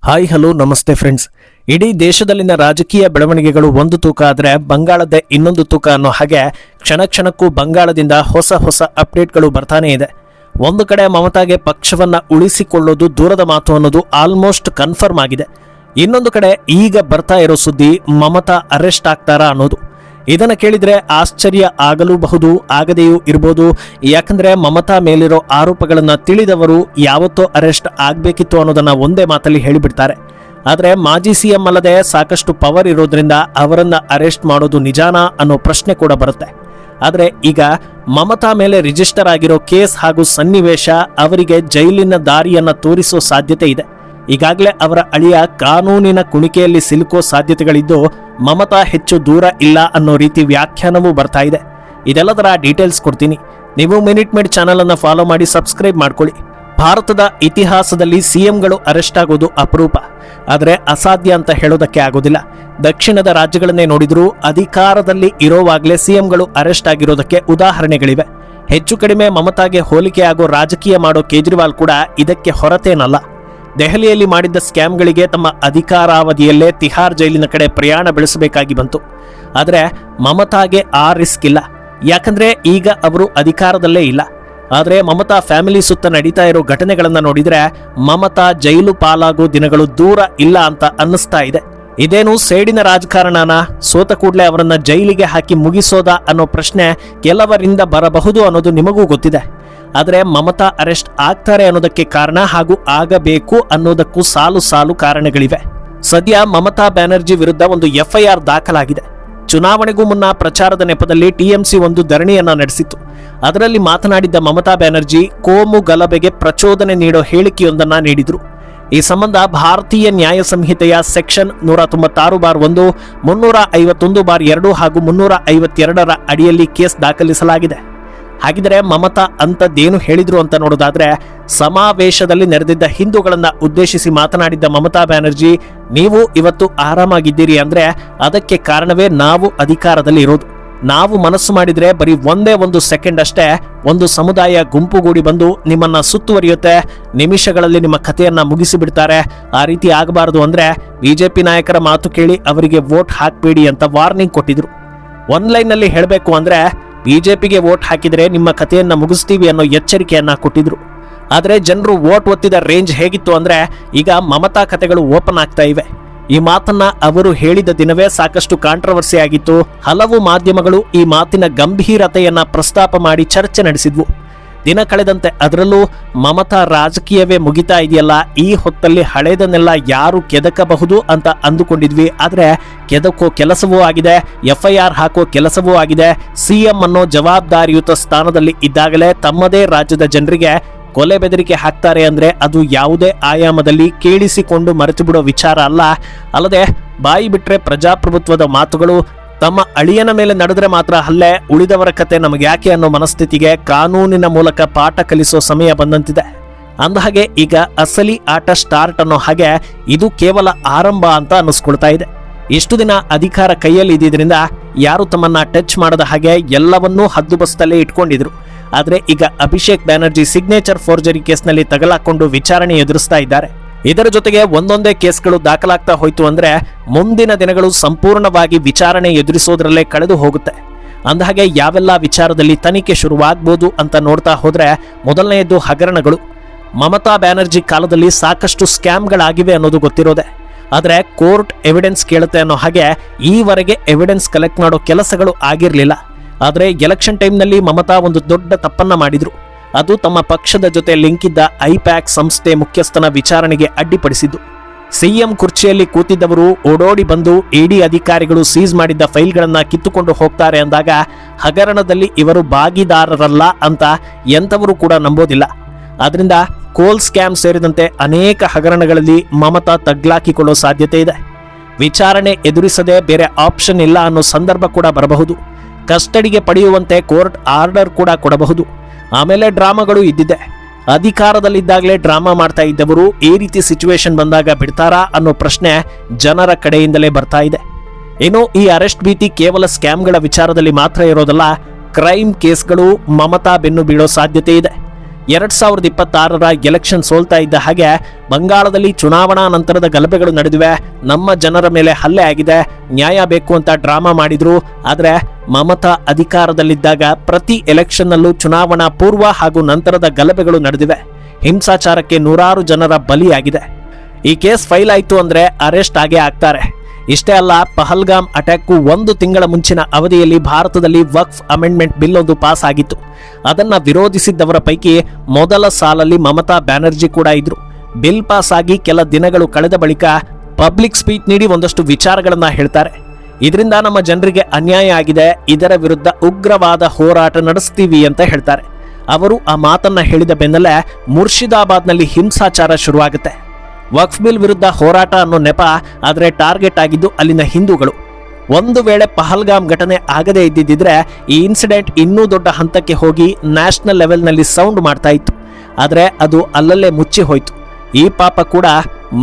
Hi hello ನಮಸ್ತೆ friends. ಇಡೀ ದೇಶದಲ್ಲಿನ ರಾಜಕೀಯ ಬೆಳವಣಿಗೆಗಳು ಒಂದು ತೂಕ ಆದರೆ ಬಂಗಾಳದ ಇನ್ನೊಂದು ತೂಕ ಅನ್ನೋ ಹಾಗೆ ಕ್ಷಣ ಕ್ಷಣಕ್ಕೂ ಬಂಗಾಳದಿಂದ ಹೊಸ ಹೊಸ ಅಪ್ಡೇಟ್ಗಳು ಬರ್ತಾನೆ ಇದೆ. ಒಂದು ಕಡೆ ಮಮತಾಗೆ ಪಕ್ಷವನ್ನ ಉಳಿಸಿಕೊಳ್ಳೋದು ದೂರದ ಮಾತು ಅನ್ನೋದು ಆಲ್ಮೋಸ್ಟ್ ಕನ್ಫರ್ಮ್ ಆಗಿದೆ. ಇನ್ನೊಂದು ಕಡೆ ಈಗ ಬರ್ತಾ ಇರೋ ಸುದ್ದಿ ಮಮತಾ ಅರೆಸ್ಟ್ ಆಗ್ತಾರಾ ಅನ್ನೋದು. ಇದನ್ನು ಕೇಳಿದ್ರೆ ಆಶ್ಚರ್ಯ ಆಗಲೂಬಹುದು, ಆಗದೆಯೂ ಇರಬಹುದು. ಯಾಕಂದ್ರೆ ಮಮತಾ ಮೇಲಿರೋ ಆರೋಪಗಳನ್ನ ತಿಳಿದವರು ಯಾವತ್ತೋ ಅರೆಸ್ಟ್ ಆಗಬೇಕಿತ್ತು ಅನ್ನೋದನ್ನ ಒಂದೇ ಮಾತಲ್ಲಿ ಹೇಳಿಬಿಡ್ತಾರೆ. ಆದರೆ ಮಾಜಿ ಸಿಎಂ ಅಲ್ಲದೆ ಸಾಕಷ್ಟು ಪವರ್ ಇರೋದ್ರಿಂದ ಅವರನ್ನ ಅರೆಸ್ಟ್ ಮಾಡೋದು ನಿಜಾನಾ ಅನ್ನೋ ಪ್ರಶ್ನೆ ಕೂಡ ಬರುತ್ತೆ. ಆದರೆ ಈಗ ಮಮತಾ ಮೇಲೆ ರಿಜಿಸ್ಟರ್ ಆಗಿರೋ ಕೇಸ್ ಹಾಗೂ ಸನ್ನಿವೇಶ ಅವರಿಗೆ ಜೈಲಿನ ದಾರಿಯನ್ನ ತೋರಿಸೋ ಸಾಧ್ಯತೆ ಇದೆ. ಈಗಾಗಲೇ ಅವರ ಅಳಿಯ ಕಾನೂನಿನ ಕುಣಿಕೆಯಲ್ಲಿ ಸಿಲುಕೋ ಸಾಧ್ಯತೆಗಳಿದ್ದು ಮಮತಾ ಹೆಚ್ಚು ದೂರ ಇಲ್ಲ ಅನ್ನೋ ರೀತಿ ವ್ಯಾಖ್ಯಾನವೂ ಬರ್ತಾ ಇದೆ. ಇದೆಲ್ಲದರ ಡೀಟೇಲ್ಸ್ ಕೊಡ್ತೀನಿ. ನೀವು ಮಿನಿಟ್ ಮೇಡ್ ಚಾನಲ್ ಅನ್ನು ಫಾಲೋ ಮಾಡಿ ಸಬ್ಸ್ಕ್ರೈಬ್ ಮಾಡ್ಕೊಳ್ಳಿ. ಭಾರತದ ಇತಿಹಾಸದಲ್ಲಿ ಸಿಎಂಗಳು ಅರೆಸ್ಟ್ ಆಗೋದು ಅಪರೂಪ, ಆದರೆ ಅಸಾಧ್ಯ ಅಂತ ಹೇಳೋದಕ್ಕೆ ಆಗೋದಿಲ್ಲ. ದಕ್ಷಿಣದ ರಾಜ್ಯಗಳನ್ನೇ ನೋಡಿದ್ರೂ ಅಧಿಕಾರದಲ್ಲಿ ಇರೋವಾಗಲೇ ಸಿಎಂಗಳು ಅರೆಸ್ಟ್ ಆಗಿರೋದಕ್ಕೆ ಉದಾಹರಣೆಗಳಿವೆ. ಹೆಚ್ಚು ಕಡಿಮೆ ಮಮತಾಗೆ ಹೋಲಿಕೆ ಆಗೋ ರಾಜಕೀಯ ಮಾಡೋ ಕೇಜ್ರಿವಾಲ್ ಕೂಡ ಇದಕ್ಕೆ ಹೊರತೇನಲ್ಲ. ದೆಹಲಿಯಲ್ಲಿ ಮಾಡಿದ್ದ ಸ್ಕ್ಯಾಮ್ಗಳಿಗೆ ತಮ್ಮ ಅಧಿಕಾರಾವಧಿಯಲ್ಲೇ ತಿಹಾರ್ ಜೈಲಿನ ಕಡೆ ಪ್ರಯಾಣ ಬೆಳೆಸಬೇಕಾಗಿ ಬಂತು. ಆದರೆ ಮಮತಾಗೆ ಆ ರಿಸ್ಕ್ ಇಲ್ಲ, ಯಾಕಂದ್ರೆ ಈಗ ಅವರು ಅಧಿಕಾರದಲ್ಲೇ ಇಲ್ಲ. ಆದರೆ ಮಮತಾ ಫ್ಯಾಮಿಲಿ ಸುತ್ತ ನಡೀತಾ ಇರೋ ಘಟನೆಗಳನ್ನ ನೋಡಿದ್ರೆ ಮಮತಾ ಜೈಲು ಪಾಲಾಗೋ ದಿನಗಳು ದೂರ ಇಲ್ಲ ಅಂತ ಅನ್ನಿಸ್ತಾ ಇದೆ. ಇದೇನು ಸೇಡಿನ ರಾಜಕಾರಣನ, ಸೋತ ಕೂಡಲೇ ಅವರನ್ನ ಜೈಲಿಗೆ ಹಾಕಿ ಮುಗಿಸೋದಾ ಅನ್ನೋ ಪ್ರಶ್ನೆ ಕೆಲವರಿಂದ ಬರಬಹುದು ಅನ್ನೋದು ನಿಮಗೂ ಗೊತ್ತಿದೆ. ಆದರೆ ಮಮತಾ ಅರೆಸ್ಟ್ ಆಗ್ತಾರೆ ಅನ್ನೋದಕ್ಕೆ ಕಾರಣ ಹಾಗೂ ಆಗಬೇಕು ಅನ್ನೋದಕ್ಕೂ ಸಾಲು ಸಾಲು ಕಾರಣಗಳಿವೆ. ಸದ್ಯ ಮಮತಾ ಬ್ಯಾನರ್ಜಿ ವಿರುದ್ಧ ಒಂದು FIR ದಾಖಲಾಗಿದೆ. ಚುನಾವಣೆಗೂ ಮುನ್ನ ಪ್ರಚಾರದ ನೆಪದಲ್ಲಿ ಟಿಎಂಸಿ ಒಂದು ಧರಣಿಯನ್ನ ನಡೆಸಿತ್ತು. ಅದರಲ್ಲಿ ಮಾತನಾಡಿದ್ದ ಮಮತಾ ಬ್ಯಾನರ್ಜಿ ಕೋಮು ಗಲಭೆಗೆ ಪ್ರಚೋದನೆ ನೀಡೋ ಹೇಳಿಕೆಯೊಂದನ್ನ ನೀಡಿದ್ರು. ಈ ಸಂಬಂಧ ಭಾರತೀಯ ನ್ಯಾಯ ಸಂಹಿತೆಯ ಸೆಕ್ಷನ್ 196(1), 351(2) ಹಾಗೂ 352ರ ಅಡಿಯಲ್ಲಿ ಕೇಸ್ ದಾಖಲಿಸಲಾಗಿದೆ. ಹಾಗಿದ್ರೆ ಮಮತಾ ಅಂತದ್ದೇನು ಹೇಳಿದ್ರು ಅಂತ ನೋಡೋದಾದ್ರೆ, ಸಮಾವೇಶದಲ್ಲಿ ನೆರೆದಿದ್ದ ಹಿಂದೂಗಳನ್ನ ಉದ್ದೇಶಿಸಿ ಮಾತನಾಡಿದ್ದ ಮಮತಾ ಬ್ಯಾನರ್ಜಿ, ನೀವು ಇವತ್ತು ಆರಾಮಾಗಿದ್ದೀರಿ ಅಂದ್ರೆ ಅದಕ್ಕೆ ಕಾರಣವೇ ನಾವು ಅಧಿಕಾರದಲ್ಲಿ ಇರೋದು. ನಾವು ಮನಸ್ಸು ಮಾಡಿದ್ರೆ ಬರೀ ಒಂದೇ ಒಂದು ಸೆಕೆಂಡ್ ಅಷ್ಟೇ ಒಂದು ಸಮುದಾಯ ಗುಂಪುಗೂಡಿ ಬಂದು ನಿಮ್ಮನ್ನ ಸುತ್ತುವರಿಯುತ್ತೆ, ನಿಮಿಷಗಳಲ್ಲಿ ನಿಮ್ಮ ಕಥೆಯನ್ನ ಮುಗಿಸಿ ಬಿಡ್ತಾರೆ. ಆ ರೀತಿ ಆಗಬಾರದು ಅಂದ್ರೆ ಬಿಜೆಪಿ ನಾಯಕರ ಮಾತು ಕೇಳಿ ಅವರಿಗೆ ವೋಟ್ ಹಾಕಬೇಡಿ ಅಂತ ವಾರ್ನಿಂಗ್ ಕೊಟ್ಟಿದ್ರು. ಆನ್ಲೈನ್ ನಲ್ಲಿ ಹೇಳಬೇಕು ಅಂದ್ರೆ ಬಿಜೆಪಿಗೆ ವೋಟ್ ಹಾಕಿದ್ರೆ ನಿಮ್ಮ ಕಥೆಯನ್ನ ಮುಗಿಸ್ತೀವಿ ಅನ್ನೋ ಎಚ್ಚರಿಕೆಯನ್ನ ಕೊಟ್ಟಿದ್ರು. ಆದ್ರೆ ಜನರು ವೋಟ್ ಒತ್ತಿದ ರೇಂಜ್ ಹೇಗಿತ್ತು ಅಂದ್ರೆ ಈಗ ಮಮತಾ ಕಥೆಗಳು ಓಪನ್ ಆಗ್ತಾ ಇವೆ. ಈ ಮಾತನ್ನ ಅವರು ಹೇಳಿದ ದಿನವೇ ಸಾಕಷ್ಟು ಕಾಂಟ್ರವರ್ಸಿ ಆಗಿತ್ತು. ಹಲವು ಮಾಧ್ಯಮಗಳು ಈ ಮಾತಿನ ಗಂಭೀರತೆಯನ್ನ ಪ್ರಸ್ತಾಪ ಮಾಡಿ ಚರ್ಚೆ ನಡೆಸಿದ್ವು. ದಿನ ಕಳೆದಂತೆ ಅದರಲ್ಲೂ ಮಮತಾ ರಾಜಕೀಯವೇ ಮುಗಿತಾ ಇದೆಯಲ್ಲ, ಈ ಹೊತ್ತಲ್ಲಿ ಹಳೆದನ್ನೆಲ್ಲ ಯಾರು ಕೆದಕಬಹುದು ಅಂತ ಅಂದುಕೊಂಡಿದ್ವಿ. ಆದ್ರೆ ಕೆದಕೋ ಕೆಲಸವೂ ಆಗಿದೆ, FIR ಹಾಕೋ ಕೆಲಸವೂ ಆಗಿದೆ. ಸಿಎಂ ಅನ್ನೋ ಜವಾಬ್ದಾರಿಯುತ ಸ್ಥಾನದಲ್ಲಿ ಇದ್ದಾಗಲೇ ತಮ್ಮದೇ ರಾಜ್ಯದ ಜನರಿಗೆ ಕೊಲೆ ಬೆದರಿಕೆ ಹಾಕ್ತಾರೆ ಅಂದ್ರೆ ಅದು ಯಾವುದೇ ಆಯಾಮದಲ್ಲಿ ಕೇಳಿಸಿಕೊಂಡು ಮರೆತು ಬಿಡೋ ವಿಚಾರ ಅಲ್ಲ. ಅಲ್ಲದೆ ಬಾಯಿ ಬಿಟ್ರೆ ಪ್ರಜಾಪ್ರಭುತ್ವದ ಮಾತುಗಳು, ತಮ್ಮ ಅಳಿಯನ ಮೇಲೆ ನಡೆದ್ರೆ ಮಾತ್ರ ಹಲ್ಲೆ, ಉಳಿದವರ ಕತೆ ನಮಗೆ ಯಾಕೆ ಅನ್ನೋ ಮನಸ್ಥಿತಿಗೆ ಕಾನೂನಿನ ಮೂಲಕ ಪಾಠ ಕಲಿಸೋ ಸಮಯ ಬಂದಂತಿದೆ. ಅಂದಹಾಗೆ ಈಗ ಅಸಲಿ ಆಟ ಸ್ಟಾರ್ಟ್ ಅನ್ನೋ ಹಾಗೆ ಇದು ಕೇವಲ ಆರಂಭ ಅಂತ ಅನ್ನಿಸ್ಕೊಳ್ತಾ ಇದೆ. ಇಷ್ಟು ದಿನ ಅಧಿಕಾರ ಕೈಯಲ್ಲಿ ಇದ್ದಿದ್ರಿಂದ ಯಾರು ತಮ್ಮನ್ನ ಟಚ್ ಮಾಡದ ಹಾಗೆ ಎಲ್ಲವನ್ನೂ ಹದ್ದುಬಸ್ತಲ್ಲೇ ಇಟ್ಕೊಂಡಿದ್ರು. ಆದ್ರೆ ಈಗ ಅಭಿಷೇಕ್ ಬ್ಯಾನರ್ಜಿ ಸಿಗ್ನೇಚರ್ ಫೋರ್ಜರಿ ಕೇಸ್ನಲ್ಲಿ ತಗಲಾಕೊಂಡು ವಿಚಾರಣೆ ಎದುರಿಸ್ತಾ ಇದ್ದಾರೆ. ಇದರ ಜೊತೆಗೆ ಒಂದೊಂದೇ ಕೇಸ್ಗಳು ದಾಖಲಾಗ್ತಾ ಹೋಯ್ತು ಅಂದ್ರೆ ಮುಂದಿನ ದಿನಗಳು ಸಂಪೂರ್ಣವಾಗಿ ವಿಚಾರಣೆ ಎದುರಿಸೋದ್ರಲ್ಲೇ ಕಳೆದು ಹೋಗುತ್ತೆ. ಅಂದಹಾಗೆ ಯಾವೆಲ್ಲ ವಿಚಾರದಲ್ಲಿ ತನಿಖೆ ಶುರುವಾಗಬಹುದು ಅಂತ ನೋಡ್ತಾ ಹೋದ್ರೆ ಮೊದಲನೆಯದು ಹಗರಣಗಳು. ಮಮತಾ ಬ್ಯಾನರ್ಜಿ ಕಾಲದಲ್ಲಿ ಸಾಕಷ್ಟು ಸ್ಕ್ಯಾಮ್ಗಳಾಗಿವೆ ಅನ್ನೋದು ಗೊತ್ತಿರೋದೆ. ಆದರೆ ಕೋರ್ಟ್ ಎವಿಡೆನ್ಸ್ ಕೇಳುತ್ತೆ ಅನ್ನೋ ಹಾಗೆ ಈವರೆಗೆ ಎವಿಡೆನ್ಸ್ ಕಲೆಕ್ಟ್ ಮಾಡೋ ಕೆಲಸಗಳು ಆಗಿರಲಿಲ್ಲ. ಆದರೆ ಎಲೆಕ್ಷನ್ ಟೈಮ್ನಲ್ಲಿ ಮಮತಾ ಒಂದು ದೊಡ್ಡ ತಪ್ಪನ್ನ ಮಾಡಿದ್ರು. ಅದು ತಮ್ಮ ಪಕ್ಷದ ಜೊತೆ ಲಿಂಕ್ ಇದ್ದ ಐಪ್ಯಾಕ್ ಸಂಸ್ಥೆ ಮುಖ್ಯಸ್ಥನ ವಿಚಾರಣೆಗೆ ಅಡ್ಡಿಪಡಿಸಿದ್ದು. ಸಿಎಂ ಕುರ್ಚಿಯಲ್ಲಿ ಕೂತಿದ್ದವರು ಓಡೋಡಿ ಬಂದು ಇಡಿ ಅಧಿಕಾರಿಗಳು ಸೀಸ್ ಮಾಡಿದ್ದ ಫೈಲ್ಗಳನ್ನ ಕಿತ್ತುಕೊಂಡು ಹೋಗ್ತಾರೆ ಅಂದಾಗ ಹಗರಣದಲ್ಲಿ ಇವರು ಭಾಗಿದಾರರಲ್ಲ ಅಂತ ಎಂಥವರು ಕೂಡ ನಂಬೋದಿಲ್ಲ. ಆದ್ರಿಂದ ಕೋಲ್ ಸ್ಕ್ಯಾಮ್ ಸೇರಿದಂತೆ ಅನೇಕ ಹಗರಣಗಳಲ್ಲಿ ಮಮತಾ ತಗ್ಲಾಕಿಕೊಳ್ಳೋ ಸಾಧ್ಯತೆ ಇದೆ. ವಿಚಾರಣೆ ಎದುರಿಸದೆ ಬೇರೆ ಆಪ್ಷನ್ ಇಲ್ಲ ಅನ್ನೋ ಸಂದರ್ಭ ಕೂಡ ಬರಬಹುದು. ಕಸ್ಟಡಿಗೆ ಪಡೆಯುವಂತೆ ಕೋರ್ಟ್ ಆರ್ಡರ್ ಕೂಡ ಕೊಡಬಹುದು. ಆಮೇಲೆ ಡ್ರಾಮಾಗಳು ಇದ್ದಿದೆ. ಅಧಿಕಾರದಲ್ಲಿದ್ದಾಗಲೇ ಡ್ರಾಮಾ ಮಾಡ್ತಾ ಇದ್ದವರು ಈ ರೀತಿ ಸಿಚುವೇಶನ್ ಬಂದಾಗ ಬಿಡ್ತಾರಾ ಅನ್ನೋ ಪ್ರಶ್ನೆ ಜನರ ಕಡೆಯಿಂದಲೇ ಬರ್ತಾ ಇದೆ. ಇನ್ನು ಈ ಅರೆಸ್ಟ್ ಭೀತಿ ಕೇವಲ ಸ್ಕ್ಯಾಮ್ಗಳ ವಿಚಾರದಲ್ಲಿ ಮಾತ್ರ ಇರೋದಲ್ಲ, ಕ್ರೈಮ್ ಕೇಸ್ಗಳು ಮಮತಾ ಬೆನ್ನು ಬೀಳೋ ಸಾಧ್ಯತೆ ಇದೆ. 2026ರ ಎಲೆಕ್ಷನ್ ಸೋಲ್ತಾ ಇದ್ದ ಹಾಗೆ ಬಂಗಾಳದಲ್ಲಿ ಚುನಾವಣಾ ನಂತರದ ಗಲಭೆಗಳು ನಡೆದಿವೆ, ನಮ್ಮ ಜನರ ಮೇಲೆ ಹಲ್ಲೆ ಆಗಿದೆ, ನ್ಯಾಯ ಬೇಕು ಅಂತ ಡ್ರಾಮಾ ಮಾಡಿದ್ರು. ಆದರೆ ಮಮತಾ ಅಧಿಕಾರದಲ್ಲಿದ್ದಾಗ ಪ್ರತಿ ಎಲೆಕ್ಷನ್ನಲ್ಲೂ ಚುನಾವಣಾ ಪೂರ್ವ ಹಾಗೂ ನಂತರದ ಗಲಭೆಗಳು ನಡೆದಿವೆ. ಹಿಂಸಾಚಾರಕ್ಕೆ ನೂರಾರು ಜನರ ಬಲಿಯಾಗಿದೆ. ಈ ಕೇಸ್ ಫೈಲ್ ಆಯಿತು ಅಂದ್ರೆ ಅರೆಸ್ಟ್ ಆಗೇ ಆಗ್ತಾರೆ. ಇಷ್ಟೇ ಅಲ್ಲ, ಪಹಲ್ಗಾಮ್ ಅಟ್ಯಾಕ್ಗೂ 1 ತಿಂಗಳ ಮುಂಚಿನ ಅವಧಿಯಲ್ಲಿ ಭಾರತದಲ್ಲಿ ವಕ್ಫ್ ಅಮೆಂಡ್ಮೆಂಟ್ ಬಿಲ್ ಒಂದು ಪಾಸ್ ಆಗಿತ್ತು. ಅದನ್ನ ವಿರೋಧಿಸಿದ್ದವರ ಪೈಕಿ ಮೊದಲ ಸಾಲಲ್ಲಿ ಮಮತಾ ಬ್ಯಾನರ್ಜಿ ಕೂಡ ಇದ್ರು. ಬಿಲ್ ಪಾಸ್ ಆಗಿ ಕೆಲ ದಿನಗಳು ಕಳೆದ ಬಳಿಕ ಪಬ್ಲಿಕ್ ಸ್ಪೀಚ್ ನೀಡಿ ಒಂದಷ್ಟು ವಿಚಾರಗಳನ್ನ ಹೇಳ್ತಾರೆ. ಇದರಿಂದ ನಮ್ಮ ಜನರಿಗೆ ಅನ್ಯಾಯ ಆಗಿದೆ, ಇದರ ವಿರುದ್ಧ ಉಗ್ರವಾದ ಹೋರಾಟ ನಡೆಸ್ತೀವಿ ಅಂತ ಹೇಳ್ತಾರೆ. ಅವರು ಆ ಮಾತನ್ನ ಹೇಳಿದ ಬೆನ್ನಲ್ಲೇ ಮುರ್ಷಿದಾಬಾದ್ನಲ್ಲಿ ಹಿಂಸಾಚಾರ ಶುರುವಾಗುತ್ತೆ. ವಕ್ಫ್ ಬಿಲ್ ವಿರುದ್ಧ ಹೋರಾಟ ಅನ್ನೋ ನೆಪ, ಆದರೆ ಟಾರ್ಗೆಟ್ ಆಗಿದ್ದು ಅಲ್ಲಿನ ಹಿಂದೂಗಳು. ಒಂದು ವೇಳೆ ಪಹಲ್ಗಾಮ್ ಘಟನೆ ಆಗದೇ ಇದ್ದಿದ್ರೆ ಈ ಇನ್ಸಿಡೆಂಟ್ ಇನ್ನೂ ದೊಡ್ಡ ಹಂತಕ್ಕೆ ಹೋಗಿ ನ್ಯಾಷನಲ್ ಲೆವೆಲ್ನಲ್ಲಿ ಸೌಂಡ್ ಮಾಡ್ತಾ ಇತ್ತು. ಆದರೆ ಅದು ಅಲ್ಲಲ್ಲೇ ಮುಚ್ಚಿ ಹೋಯ್ತು. ಈ ಪಾಪ ಕೂಡ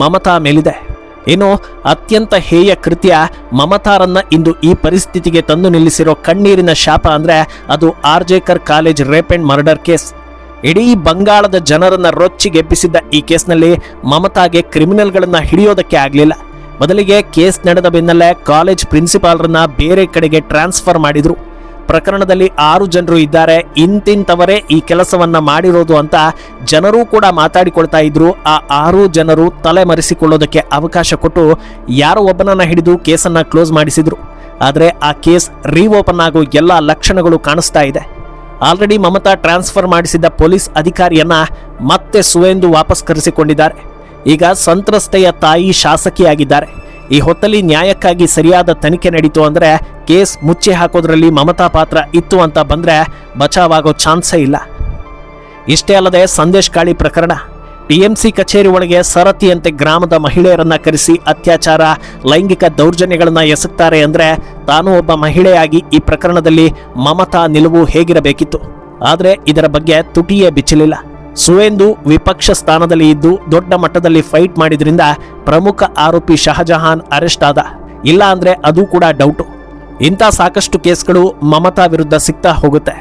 ಮಮತಾ ಮೇಲಿದೆ. ಇನ್ನು ಅತ್ಯಂತ ಹೇಯ ಕೃತ್ಯ ಮಮತಾರನ್ನ ಇಂದು ಈ ಪರಿಸ್ಥಿತಿಗೆ ತಂದು ನಿಲ್ಲಿಸಿರೋ ಕಣ್ಣೀರಿನ ಶಾಪ ಅಂದ್ರೆ ಅದು RG Kar college rape and murder case. ಇಡೀ ಬಂಗಾಳದ ಜನರನ್ನ ರೊಚ್ಚಿಗೆಬ್ಬಿಸಿದ್ದ ಈ ಕೇಸ್ನಲ್ಲಿ ಮಮತಾಗೆ ಕ್ರಿಮಿನಲ್ಗಳನ್ನ ಹಿಡಿಯೋದಕ್ಕೆ ಆಗಲಿಲ್ಲ. ಬದಲಿಗೆ ಕೇಸ್ ನಡೆದ ಬೆನ್ನಲ್ಲೇ ಕಾಲೇಜ್ ಪ್ರಿನ್ಸಿಪಾಲ್ರನ್ನ ಬೇರೆ ಕಡೆಗೆ ಟ್ರಾನ್ಸ್ಫರ್ ಮಾಡಿದ್ರು. ಪ್ರಕರಣದಲ್ಲಿ 6 ಜನರು ಇದ್ದಾರೆ, ಇಂತಿಂತವರೇ ಈ ಕೆಲಸವನ್ನ ಮಾಡಿರೋದು ಅಂತ ಜನರೂ ಕೂಡ ಮಾತಾಡಿಕೊಳ್ತಾ ಇದ್ರು. ಆ 6 ಜನರು ತಲೆಮರೆಸಿಕೊಳ್ಳೋದಕ್ಕೆ ಅವಕಾಶ ಕೊಟ್ಟು ಯಾರೋ ಒಬ್ಬನನ್ನ ಹಿಡಿದು ಕೇಸನ್ನ ಕ್ಲೋಸ್ ಮಾಡಿಸಿದ್ರು. ಆದರೆ ಆ ಕೇಸ್ ರೀಓಪನ್ ಆಗೋ ಎಲ್ಲ ಲಕ್ಷಣಗಳು ಕಾಣಿಸ್ತಾ ಇದೆ. ಆಲ್ರೆಡಿ ಮಮತಾ ಟ್ರಾನ್ಸ್ಫರ್ ಮಾಡಿಸಿದ್ದ ಪೊಲೀಸ್ ಅಧಿಕಾರಿಯನ್ನ ಮತ್ತೆ ಸುವೇಂದು ವಾಪಸ್ ಕರೆಸಿಕೊಂಡಿದ್ದಾರೆ. ಈಗ ಸಂತ್ರಸ್ತೆಯ ತಾಯಿ ಶಾಸಕಿಯಾಗಿದ್ದಾರೆ. ಈ ಹೊತ್ತಲ್ಲಿ ನ್ಯಾಯಕ್ಕಾಗಿ ಸರಿಯಾದ ತನಿಖೆ ನಡೀತು ಅಂದ್ರೆ ಕೇಸ್ ಮುಚ್ಚಿ ಹಾಕೋದ್ರಲ್ಲಿ ಮಮತಾ ಪಾತ್ರ ಇತ್ತು ಅಂತ ಬಂದ್ರೆ ಬಚಾವಾಗೋ ಚಾನ್ಸೇ ಇಲ್ಲ. ಇಷ್ಟೇ ಅಲ್ಲದೆ ಸಂದೇಶ್ ಕಾಳಿ ಪ್ರಕರಣ, ಟಿಎಂಸಿ ಕಚೇರಿ ಒಳಗೆ ಸರತಿಯಂತೆ ಗ್ರಾಮದ ಮಹಿಳೆಯರನ್ನ ಕರೆಸಿ ಅತ್ಯಾಚಾರ, ಲೈಂಗಿಕ ದೌರ್ಜನ್ಯಗಳನ್ನ ಎಸಗ್ತಾರೆ ಅಂದ್ರೆ ತಾನು ಒಬ್ಬ ಮಹಿಳೆಯಾಗಿ ಈ ಪ್ರಕರಣದಲ್ಲಿ ಮಮತಾ ನಿಲುವು ಹೇಗಿರಬೇಕಿತ್ತು. ಆದ್ರೆ ಇದರ ಬಗ್ಗೆ ತುಟಿಯೇ ಬಿಚ್ಚಲಿಲ್ಲ. ಸುವೇಂದು ವಿಪಕ್ಷ ಸ್ಥಾನದಲ್ಲಿ ಇದ್ದು ದೊಡ್ಡ ಮಟ್ಟದಲ್ಲಿ ಫೈಟ್ ಮಾಡಿದ್ರಿಂದ ಪ್ರಮುಖ ಆರೋಪಿ ಶಹಜಹಾನ್ ಅರೆಸ್ಟ್ ಆದ. ಇಲ್ಲ ಅಂದ್ರೆ ಅದು ಕೂಡ ಡೌಟು. ಇಂಥ ಸಾಕಷ್ಟು ಕೇಸ್ಗಳು ಮಮತಾ ವಿರುದ್ಧ ಸಿಗ್ತಾ ಹೋಗುತ್ತೆ.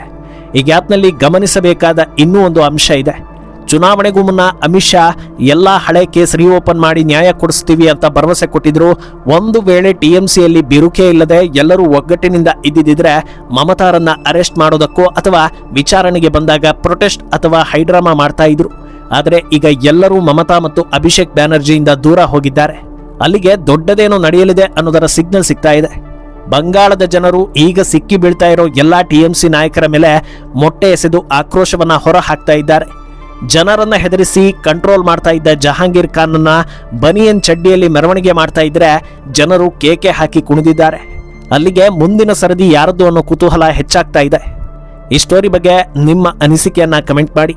ಈ ಗ್ಯಾಪ್ನಲ್ಲಿ ಗಮನಿಸಬೇಕಾದ ಇನ್ನೂ ಒಂದು ಅಂಶ ಇದೆ. ಚುನಾವಣೆಗೂ ಮುನ್ನ ಅಮಿತ್ ಶಾ ಎಲ್ಲಾ ಹಳೆ ಕೇಸ್ ರೀಓಪನ್ ಮಾಡಿ ನ್ಯಾಯ ಕೊಡಿಸ್ತೀವಿ ಅಂತ ಭರವಸೆ ಕೊಟ್ಟಿದ್ರು. ಒಂದು ವೇಳೆ ಟಿಎಂಸಿಯಲ್ಲಿ ಬಿರುಕೆ ಇಲ್ಲದೆ ಎಲ್ಲರೂ ಒಗ್ಗಟ್ಟಿನಿಂದ ಇದ್ದಿದ್ರೆ ಮಮತಾರನ್ನ ಅರೆಸ್ಟ್ ಮಾಡೋದಕ್ಕೋ ಅಥವಾ ವಿಚಾರಣೆಗೆ ಬಂದಾಗ ಪ್ರೊಟೆಸ್ಟ್ ಅಥವಾ ಹೈಡ್ರಾಮಾ ಮಾಡ್ತಾ ಇದ್ರು. ಆದರೆ ಈಗ ಎಲ್ಲರೂ ಮಮತಾ ಮತ್ತು ಅಭಿಷೇಕ್ ಬ್ಯಾನರ್ಜಿಯಿಂದ ದೂರ ಹೋಗಿದ್ದಾರೆ. ಅಲ್ಲಿಗೆ ದೊಡ್ಡದೇನೋ ನಡೆಯಲಿದೆ ಅನ್ನೋದರ ಸಿಗ್ನಲ್ ಸಿಗ್ತಾ ಇದೆ. ಬಂಗಾಳದ ಜನರು ಈಗ ಸಿಕ್ಕಿ ಬೀಳ್ತಾ ಇರೋ ಎಲ್ಲಾ ಟಿಎಂಸಿ ನಾಯಕರ ಮೇಲೆ ಮೊಟ್ಟೆ ಎಸೆದು ಆಕ್ರೋಶವನ್ನ ಹೊರ ಹಾಕ್ತಾ ಇದ್ದಾರೆ. ಜನರನ್ನ ಹೆದರಿಸಿ ಕಂಟ್ರೋಲ್ ಮಾಡ್ತಾ ಇದ್ದ ಜಹಾಂಗೀರ್ ಖಾನ್ನ ಬನಿಯನ್ ಚಡ್ಡಿಯಲ್ಲಿ ಮೆರವಣಿಗೆ ಮಾಡ್ತಾ ಇದ್ರೆ ಜನರು ಕೇಕೆ ಹಾಕಿ ಕುಣಿದಿದ್ದಾರೆ. ಅಲ್ಲಿಗೆ ಮುಂದಿನ ಸರದಿ ಯಾರದ್ದು ಅನ್ನೋ ಕುತೂಹಲ ಹೆಚ್ಚಾಗ್ತಾ ಇದೆ. ಈ ಸ್ಟೋರಿ ಬಗ್ಗೆ ನಿಮ್ಮ ಅನಿಸಿಕೆಯನ್ನ ಕಮೆಂಟ್ ಮಾಡಿ.